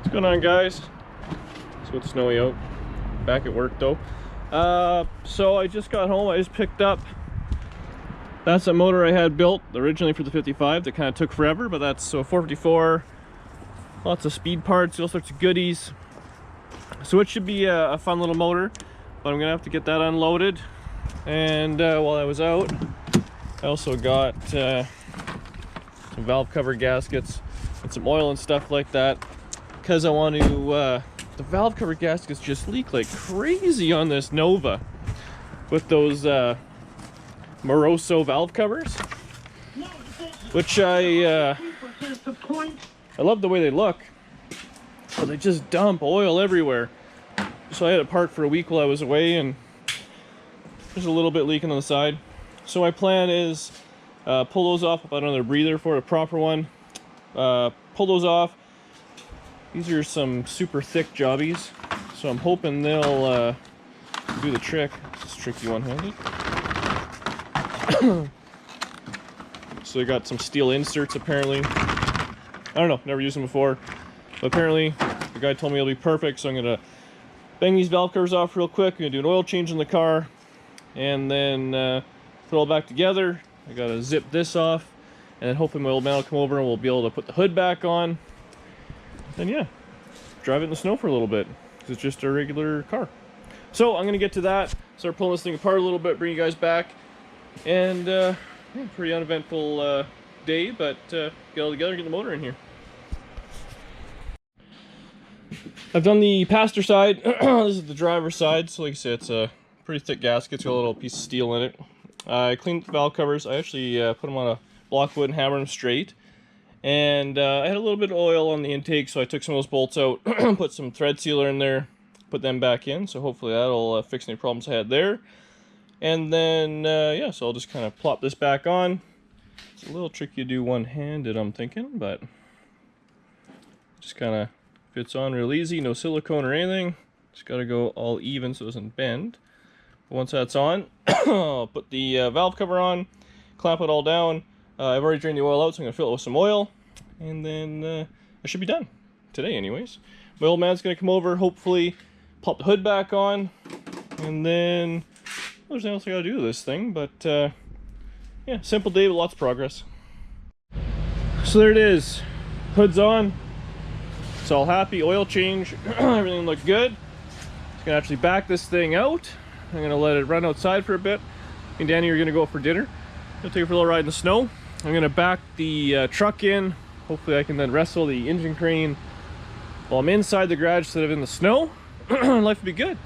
What's going on, guys? So it's snowy out. Back at work though. So I just got home. I just picked up. That's a motor I had built originally for the 55 that kind of took forever, but that's so 454. Lots of speed parts, all sorts of goodies. So it should be a fun little motor, but I'm gonna have to get that unloaded. And while I was out, I also got some valve cover gaskets and some oil and stuff like that, because I want to the valve cover gaskets just leak like crazy on this Nova with those Moroso valve covers, which I love the way they look, but they just dump oil everywhere. So I had it parked for a week while I was away, and there's a little bit leaking on the side. So my plan is pull those off, put another breather for a proper one, pull those off. These are some super thick jobbies, so I'm hoping they'll do the trick. It's tricky one-handed. So they got some steel inserts apparently. I don't know, never used them before, but apparently the guy told me it'll be perfect. So I'm gonna bang these valve covers off real quick. I'm gonna do an oil change in the car, and then put it all back together. I gotta zip this off, and then hopefully my old man will come over and we'll be able to put the hood back on. And yeah, drive it in the snow for a little bit, because it's just a regular car. So I'm gonna get to that, start pulling this thing apart a little bit, bring you guys back, and yeah, pretty uneventful day, but get all together and get the motor in here. I've done the passenger side. This is the driver's side. So like I said, it's a pretty thick gasket. It's got a little piece of steel in it. I cleaned the valve covers. I actually put them on a block wood and hammered them straight. And I had a little bit of oil on the intake, so I took some of those bolts out, put some thread sealer in there, put them back in. So hopefully that'll fix any problems I had there. And then, yeah, so I'll just kind of plop this back on. It's a little tricky to do one-handed, I'm thinking, but just kind of fits on real easy. No silicone or anything. Just got to go all even so it doesn't bend. But once that's on, I'll put the valve cover on, clamp it all down. I've already drained the oil out, so I'm going to fill it with some oil, and then I should be done. Today, anyways. My old man's going to come over, hopefully pop the hood back on, and then there's nothing else I got to do to this thing, but yeah, simple day with lots of progress. So there it is. Hood's on. It's all happy. Oil change. Everything looked good. Just going to actually back this thing out. I'm going to let it run outside for a bit. Me and Danny are going to go for dinner. Gonna take it for a little ride in the snow. I'm gonna back the truck in. Hopefully I can then wrestle the engine crane while I'm inside the garage instead of in the snow. Life will be good.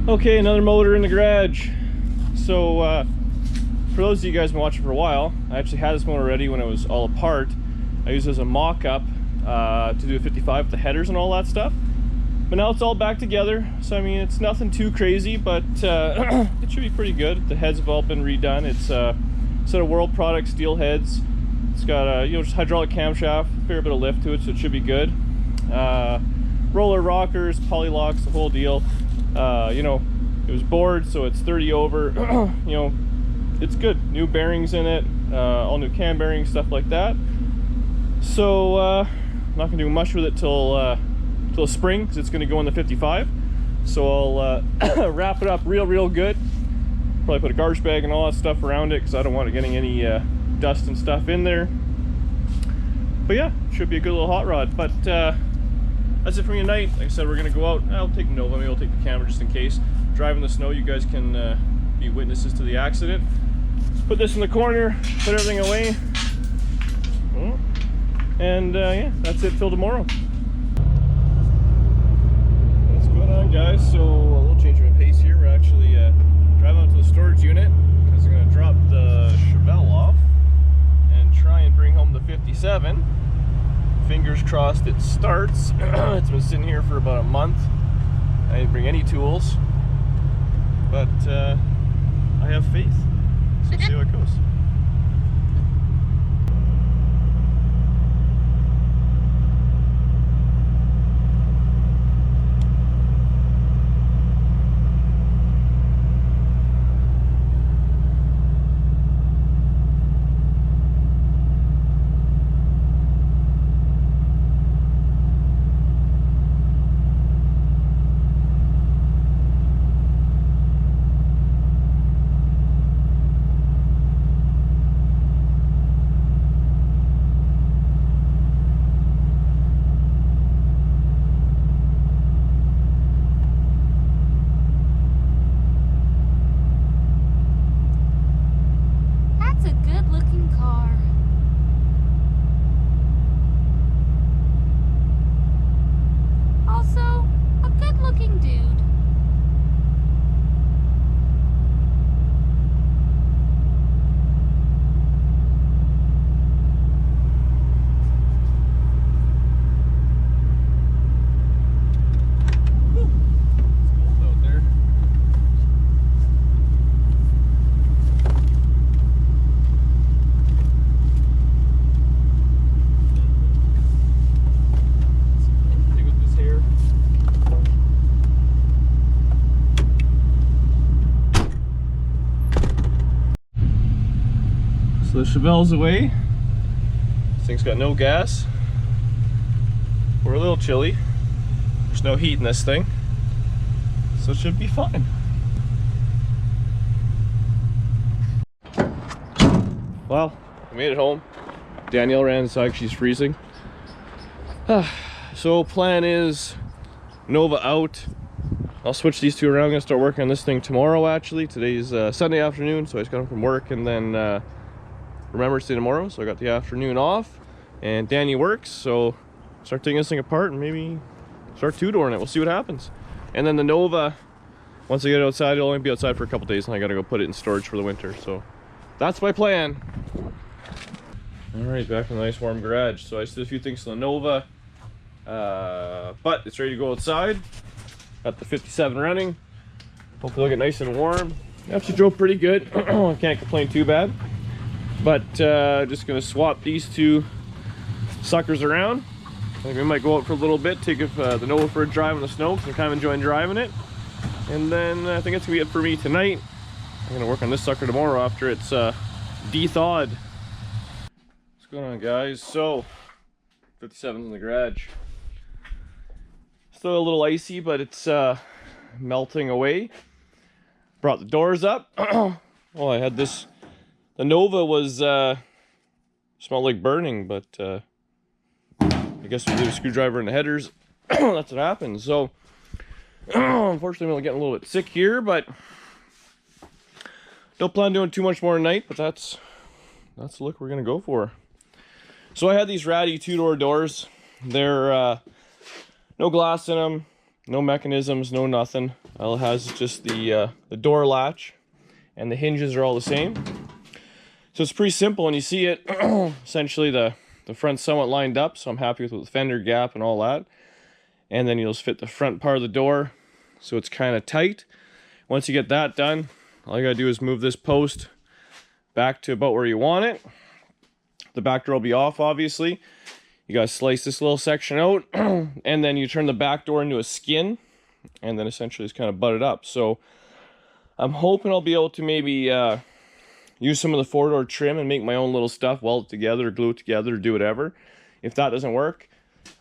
Okay, another motor in the garage. So for those of you guys who've been watching for a while, I actually had this motor ready when it was all apart. I used it as a mock-up to do a 55 with the headers and all that stuff. But now it's all back together, so I mean, it's nothing too crazy, but it should be pretty good. The heads have all been redone. It's a set of World Product steel heads. It's got a just hydraulic camshaft, a fair bit of lift to it, so it should be good. Roller rockers, polylocks, the whole deal. It was bored, so it's 30 over. It's good. New bearings in it, all new cam bearings, stuff like that. So I'm not gonna do much with it till spring, because it's gonna go in the 55. So I'll wrap it up real good. Probably put a garbage bag and all that stuff around it, because I don't want it getting any dust and stuff in there. But yeah, should be a good little hot rod. But that's it for me tonight. Like I said, we're gonna go out. I'll take Nova, maybe I'll take the camera just in case. Drive in the snow, you guys can be witnesses to the accident. Put this in the corner, put everything away. And yeah, that's it till tomorrow. What's going on, guys? So a little change of pace here. We're actually driving out to the storage unit because we're going to drop the Chevelle off and try and bring home the 57. Fingers crossed it starts. It's been sitting here for about a month. I didn't bring any tools, but I have faith. So we'll see how it goes. So the Chevelle's away. This thing's got no gas. We're a little chilly. There's no heat in this thing, so it should be fine. Well, we made it home. Danielle ran inside, she's freezing. So plan is Nova out. I'll switch these two around. I'm gonna start working on this thing tomorrow actually. Today's Sunday afternoon, so I just got home from work, and then Remembrance Day tomorrow, so I got the afternoon off. And Danny works, so start taking this thing apart and maybe start two-dooring it. We'll see what happens. And then the Nova, once I get it outside, it'll only be outside for a couple days, and I gotta go put it in storage for the winter. So that's my plan. All right, back in the nice warm garage. So I just did a few things to the Nova, but it's ready to go outside. Got the 57 running. Hopefully it'll get nice and warm. Actually drove pretty good. I can't complain too bad. But just gonna swap these two suckers around. I think we might go out for a little bit, take the Nova for a drive in the snow, because I'm kind of enjoying driving it. And then I think that's gonna be it for me tonight. I'm gonna work on this sucker tomorrow after it's de-thawed. What's going on, guys? So 57's in the garage. Still a little icy, but it's melting away. Brought the doors up. Well, I had this. The Nova was smelled like burning, but I guess we leave a screwdriver in the headers. That's what happened. So unfortunately, I'm getting a little bit sick here, but don't plan on doing too much more tonight. But that's the look we're gonna go for. So I had these ratty two-door doors. They're no glass in them, no mechanisms, no nothing. All it has is just the door latch, and the hinges are all the same. So it's pretty simple when you see it. Essentially the front's somewhat lined up, so I'm happy with the fender gap and all that. And then you'll just fit the front part of the door so it's kind of tight. Once you get that done, all you gotta do is move this post back to about where you want it. The back door will be off, obviously. You gotta slice this little section out, and then you turn the back door into a skin, and then essentially it's kind of butted up. So I'm hoping I'll be able to maybe use some of the 4-door trim and make my own little stuff, weld it together, glue it together, do whatever. If that doesn't work,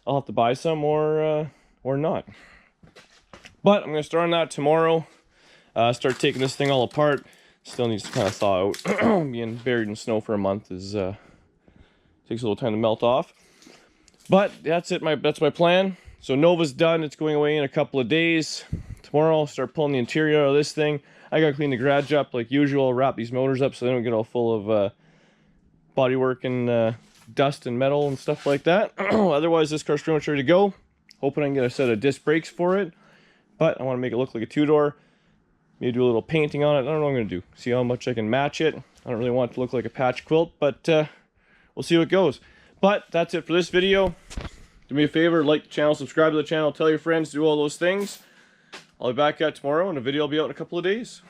I'll have to buy some or not. But I'm gonna start on that tomorrow. Start taking this thing all apart. Still needs to kind of thaw out. Being buried in snow for a month is takes a little time to melt off. But that's it. That's my plan. So Nova's done. It's going away in a couple of days. Tomorrow I'll start pulling the interior out of this thing. I gotta clean the garage up like usual. Wrap these motors up so they don't get all full of bodywork and dust and metal and stuff like that. Otherwise, this car's pretty much ready to go. Hoping I can get a set of disc brakes for it. But I want to make it look like a 2-door. Maybe do a little painting on it. I don't know what I'm going to do. See how much I can match it. I don't really want it to look like a patch quilt, but we'll see what goes. But that's it for this video. Do me a favor, like the channel, subscribe to the channel, tell your friends, do all those things. I'll be back at tomorrow, and the video will be out in a couple of days.